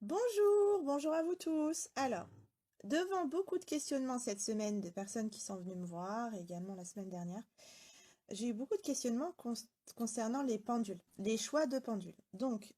Bonjour, bonjour à vous tous. Alors, devant beaucoup de questionnements cette semaine de personnes qui sont venues me voir, et également la semaine dernière, j'ai eu beaucoup de questionnements concernant les pendules, les choix de pendules. Donc,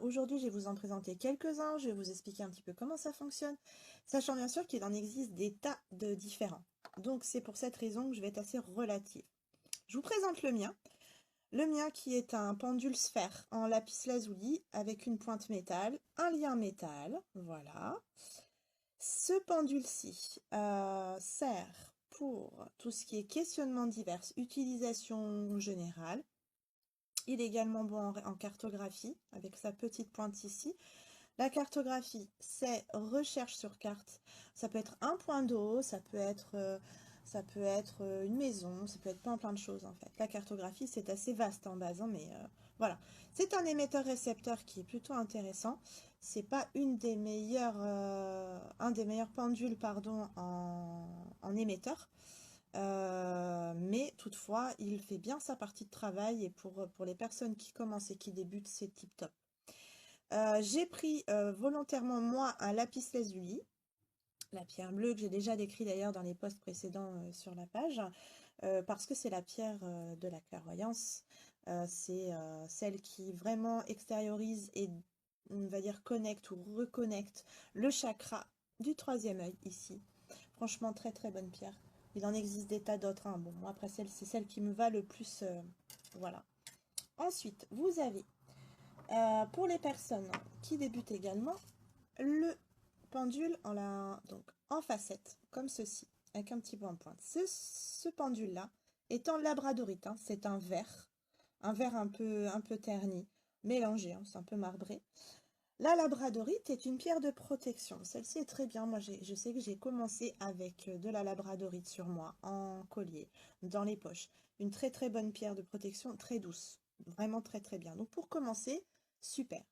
aujourd'hui, je vais vous en présenter quelques-uns, je vais vous expliquer un petit peu comment ça fonctionne, sachant bien sûr qu'il en existe des tas de différents. Donc, c'est pour cette raison que je vais être assez relative. Je vous présente le mien. Le mien qui est un pendule sphère en lapis-lazuli avec une pointe métal, un lien métal, voilà. Ce pendule-ci sert pour tout ce qui est questionnement divers, utilisation générale. Il est également bon en cartographie avec sa petite pointe ici. La cartographie, c'est recherche sur carte. Ça peut être un point d'eau, ça peut être une maison, ça peut être plein de choses en fait. La cartographie, c'est assez vaste en base, hein, mais voilà. C'est un émetteur-récepteur qui est plutôt intéressant. C'est pas un des meilleurs pendules pardon, en émetteur. Mais toutefois, il fait bien sa partie de travail et pour les personnes qui commencent et qui débutent, c'est tip top. J'ai pris volontairement moi un lapis lazuli, la pierre bleue que j'ai déjà décrit d'ailleurs dans les posts précédents sur la page, parce que c'est la pierre de la clairvoyance. C'est celle qui vraiment extériorise et on va dire connecte ou reconnecte le chakra du troisième œil ici. Franchement, très très bonne pierre. Il en existe des tas d'autres, hein. Bon, moi après c'est celle qui me va le plus. Voilà. Ensuite, vous avez pour les personnes qui débutent également, le pendule donc, en facette, comme ceci, avec un petit point de pointe. Ce pendule-là est en labradorite, hein, c'est un verre un peu terni, mélangé, hein, c'est un peu marbré. La labradorite est une pierre de protection. Celle-ci est très bien. Moi, je sais que j'ai commencé avec de la labradorite sur moi, en collier, dans les poches. Une très très bonne pierre de protection, très douce. Vraiment très très bien. Donc pour commencer, super.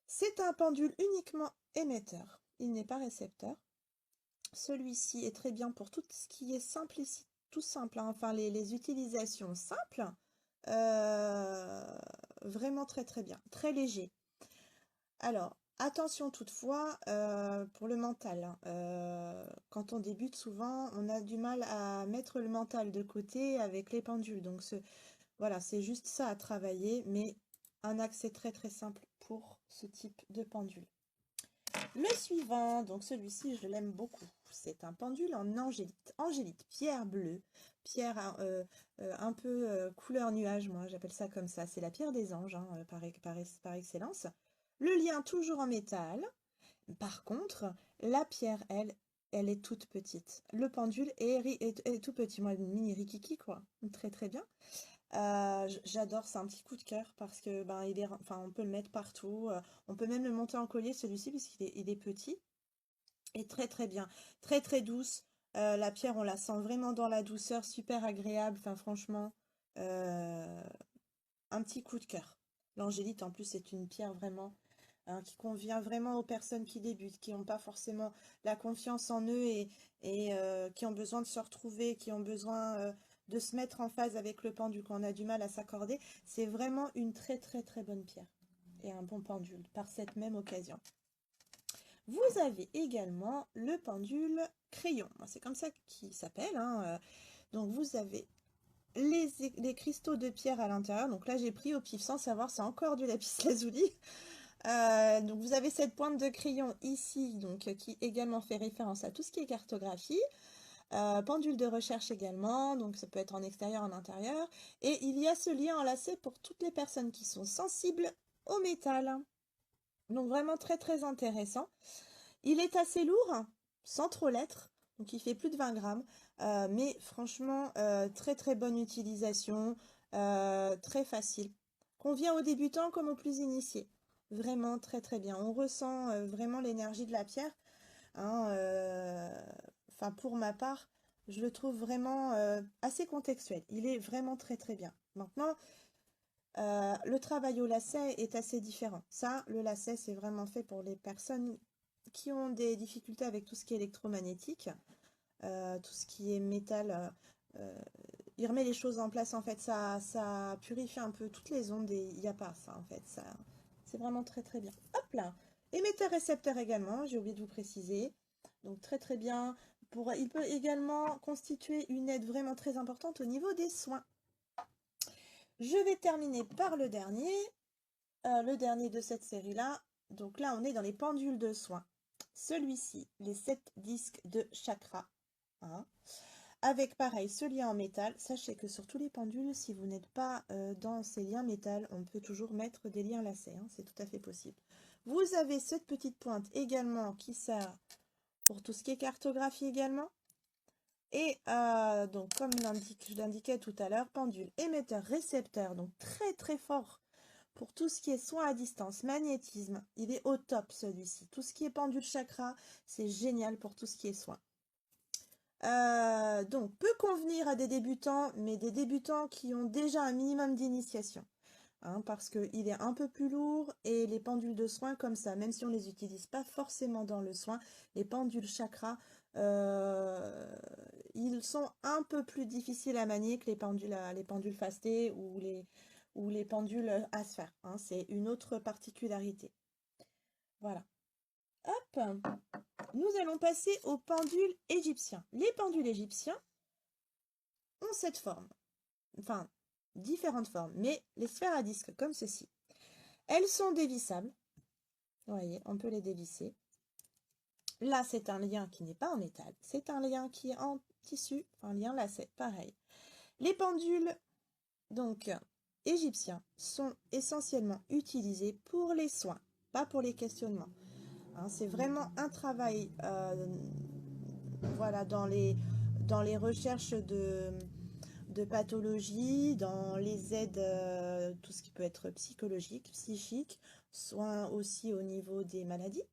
C'est un pendule uniquement émetteur. Il n'est pas récepteur. Celui-ci est très bien pour tout ce qui est simplicité, tout simple, hein, enfin les utilisations simples. Euh, Vraiment très très bien. Très léger. Alors, attention toutefois pour le mental, hein. Quand on débute, souvent, on a du mal à mettre le mental de côté avec les pendules. Donc, voilà, c'est juste ça à travailler, mais un accès très très simple pour ce type de pendule. Le suivant, donc celui-ci, je l'aime beaucoup. C'est un pendule en angélite. Angélite, pierre bleue, pierre un peu couleur nuage, moi j'appelle ça comme ça. C'est la pierre des anges, hein, par excellence. Le lien toujours en métal. Par contre, la pierre, elle est toute petite. Le pendule est tout petit. Moi, une mini rikiki, quoi. Très très bien. J'adore, c'est un petit coup de cœur parce que ben enfin on peut le mettre partout. On peut même le monter en collier celui-ci puisqu'il est petit et très très bien, très très douce. La pierre, on la sent vraiment dans la douceur, super agréable. Enfin franchement, euh, un petit coup de cœur. L'angélite en plus c'est une pierre vraiment hein, qui convient vraiment aux personnes qui débutent, qui n'ont pas forcément la confiance en eux et qui ont besoin de se retrouver, qui ont besoin de se mettre en phase avec le pendule, qu'on a du mal à s'accorder. C'est vraiment une très très très bonne pierre et un bon pendule par cette même occasion. Vous avez également le pendule crayon. C'est comme ça qu'il s'appelle, hein. Donc vous avez les cristaux de pierre à l'intérieur. Donc là j'ai pris au pif sans savoir c'est encore du lapis lazuli. Donc vous avez cette pointe de crayon ici, donc qui également fait référence à tout ce qui est cartographie. Pendule de recherche également, donc ça peut être en extérieur, en intérieur. Et il y a ce lien enlacé pour toutes les personnes qui sont sensibles au métal. Donc vraiment très très intéressant. Il est assez lourd, sans trop l'être, donc il fait plus de 20 grammes. Mais franchement, très très bonne utilisation, très facile. Convient aux débutants comme aux plus initiés. Vraiment très très bien. On ressent vraiment l'énergie de la pierre, hein, enfin, pour ma part, je le trouve vraiment assez contextuel. Il est vraiment très très bien. Maintenant, le travail au lacet est assez différent. Ça, le lacet, c'est vraiment fait pour les personnes qui ont des difficultés avec tout ce qui est électromagnétique, tout ce qui est métal. Il remet les choses en place, en fait, ça purifie un peu toutes les ondes et il n'y a pas ça, en fait. Ça, c'est vraiment très très bien. Hop là! Émetteur-récepteur également, j'ai oublié de vous préciser. Donc très très bien. Il peut également constituer une aide vraiment très importante au niveau des soins. Je vais terminer par le dernier de cette série-là. Donc là, on est dans les pendules de soins. Celui-ci, les 7 disques de chakra. Hein, avec pareil, ce lien en métal. Sachez que sur tous les pendules, si vous n'êtes pas dans ces liens métal, on peut toujours mettre des liens lacets. Hein, c'est tout à fait possible. Vous avez cette petite pointe également qui sert pour tout ce qui est cartographie également. Et donc, comme je l'indiquais tout à l'heure, pendule émetteur-récepteur, donc très très fort pour tout ce qui est soins à distance, magnétisme, il est au top celui-ci. Tout ce qui est pendule chakra, c'est génial pour tout ce qui est soins. Donc, peut convenir à des débutants, mais des débutants qui ont déjà un minimum d'initiation. Hein, parce qu'il est un peu plus lourd et les pendules de soins comme ça, même si on ne les utilise pas forcément dans le soin, les pendules chakra, ils sont un peu plus difficiles à manier que les pendules fastées ou les pendules à sphère. Hein, c'est une autre particularité. Voilà. Hop, nous allons passer aux pendules égyptiens. Les pendules égyptiens ont cette forme, enfin différentes formes, mais les sphères à disque comme ceci. Elles sont dévissables. Vous voyez, on peut les dévisser. Là, c'est un lien qui n'est pas en métal. C'est un lien qui est en tissu, un lien lacet, pareil. Les pendules, donc, égyptiens, sont essentiellement utilisés pour les soins, pas pour les questionnements. Hein, c'est vraiment un travail voilà, dans les recherches de pathologie, dans les aides, tout ce qui peut être psychologique, psychique, soins aussi au niveau des maladies,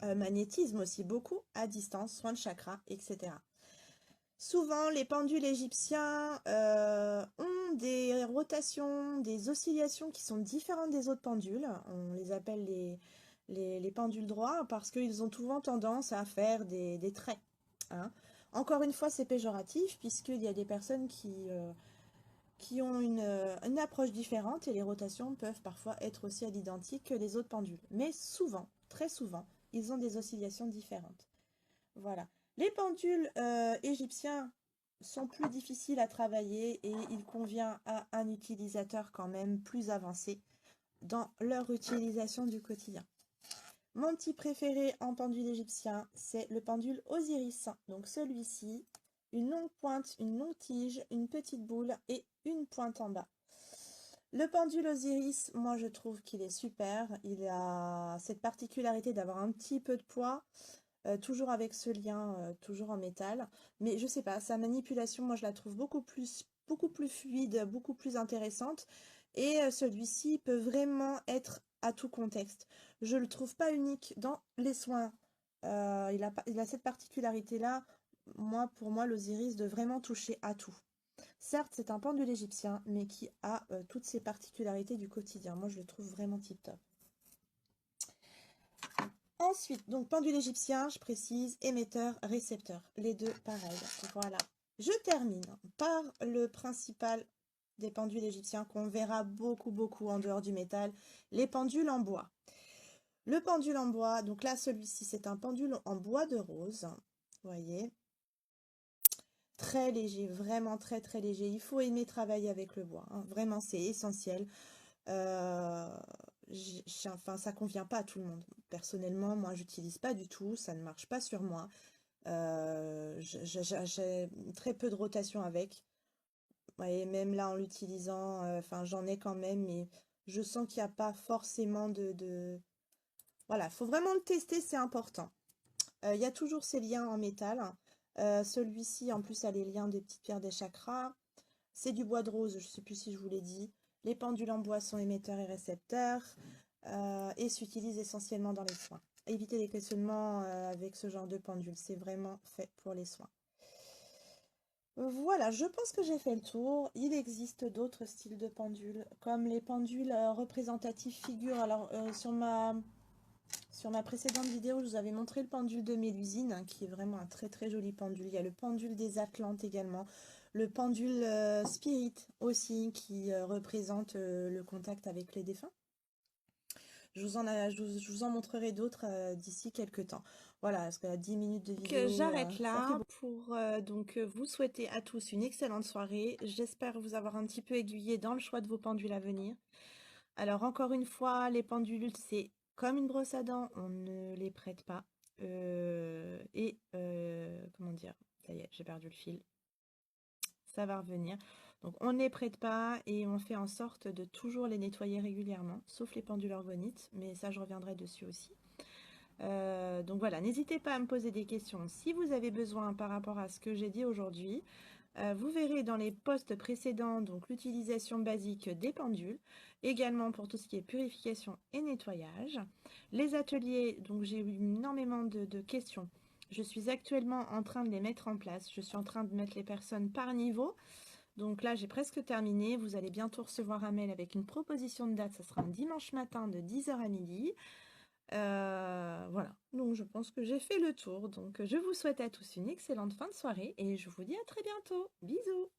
magnétisme aussi beaucoup, à distance, soins de chakra, etc. Souvent, les pendules égyptiens ont des rotations, des oscillations qui sont différentes des autres pendules. On les appelle les pendules droits parce qu'ils ont souvent tendance à faire des traits. Hein. Encore une fois, c'est péjoratif puisqu'il y a des personnes qui ont une approche différente et les rotations peuvent parfois être aussi à l'identique que les autres pendules. Mais souvent, très souvent, ils ont des oscillations différentes. Voilà. Les pendules égyptiens sont plus difficiles à travailler et il convient à un utilisateur quand même plus avancé dans leur utilisation du quotidien. Mon petit préféré en pendule égyptien, c'est le pendule Osiris. Donc celui-ci, une longue pointe, une longue tige, une petite boule et une pointe en bas. Le pendule Osiris, moi je trouve qu'il est super. Il a cette particularité d'avoir un petit peu de poids, toujours avec ce lien, toujours en métal. Mais je sais pas, sa manipulation, moi je la trouve beaucoup plus fluide, beaucoup plus intéressante. Et celui-ci peut vraiment être à tout contexte. Je le trouve pas unique dans les soins. Il a cette particularité-là, pour moi, l'Osiris de vraiment toucher à tout. Certes, c'est un pendule égyptien, mais qui a toutes ces particularités du quotidien. Moi, je le trouve vraiment tip-top. Ensuite, donc pendule égyptien, je précise, émetteur, récepteur. Les deux, pareil. Voilà. Je termine par le principal des pendules égyptiens qu'on verra beaucoup en dehors du métal, les pendules en bois. Le pendule en bois, donc là, celui-ci, c'est un pendule en bois de rose. Vous voyez, très léger, vraiment très léger. Il faut aimer travailler avec le bois. Hein. Vraiment, c'est essentiel. Enfin, ça convient pas à tout le monde. Personnellement, moi, j'utilise pas du tout. Ça ne marche pas sur moi. J'ai très peu de rotation avec. Et même là, en l'utilisant, enfin, j'en ai quand même, mais je sens qu'il n'y a pas forcément Voilà, il faut vraiment le tester, c'est important. Il y a toujours ces liens en métal. Celui-ci, en plus, a les liens des petites pierres des chakras. C'est du bois de rose, je ne sais plus si je vous l'ai dit. Les pendules en bois sont émetteurs et récepteurs et s'utilisent essentiellement dans les soins. Évitez les questionnements avec ce genre de pendule, c'est vraiment fait pour les soins. Voilà, je pense que j'ai fait le tour. Il existe d'autres styles de pendules, comme les pendules représentatives figures. Alors, sur ma précédente vidéo, je vous avais montré le pendule de Mélusine, hein, qui est vraiment un très joli pendule. Il y a le pendule des Atlantes également. Le pendule Spirit aussi, qui représente le contact avec les défunts. Je vous en montrerai d'autres d'ici quelques temps. Voilà, parce que 10 minutes de Donc, vidéo, j'arrête ça fait là beaucoup. pour vous souhaiter à tous une excellente soirée. J'espère vous avoir un petit peu aiguillé dans le choix de vos pendules à venir. Alors encore une fois, les pendules, c'est comme une brosse à dents, on ne les prête pas. Comment dire? Ça y est, j'ai perdu le fil. Ça va revenir. Donc on ne les prête pas et on fait en sorte de toujours les nettoyer régulièrement, sauf les pendules orgonites, mais ça je reviendrai dessus aussi. Donc voilà, n'hésitez pas à me poser des questions si vous avez besoin par rapport à ce que j'ai dit aujourd'hui. Vous verrez dans les posts précédents donc l'utilisation basique des pendules, également pour tout ce qui est purification et nettoyage. Les ateliers, donc j'ai eu énormément de questions. Je suis actuellement en train de les mettre en place. Je suis en train de mettre les personnes par niveau. Donc là, j'ai presque terminé. Vous allez bientôt recevoir un mail avec une proposition de date. Ça sera un dimanche matin de 10h à midi. Voilà, donc je pense que j'ai fait le tour. Donc je vous souhaite à tous une excellente fin de soirée et je vous dis à très bientôt. Bisous!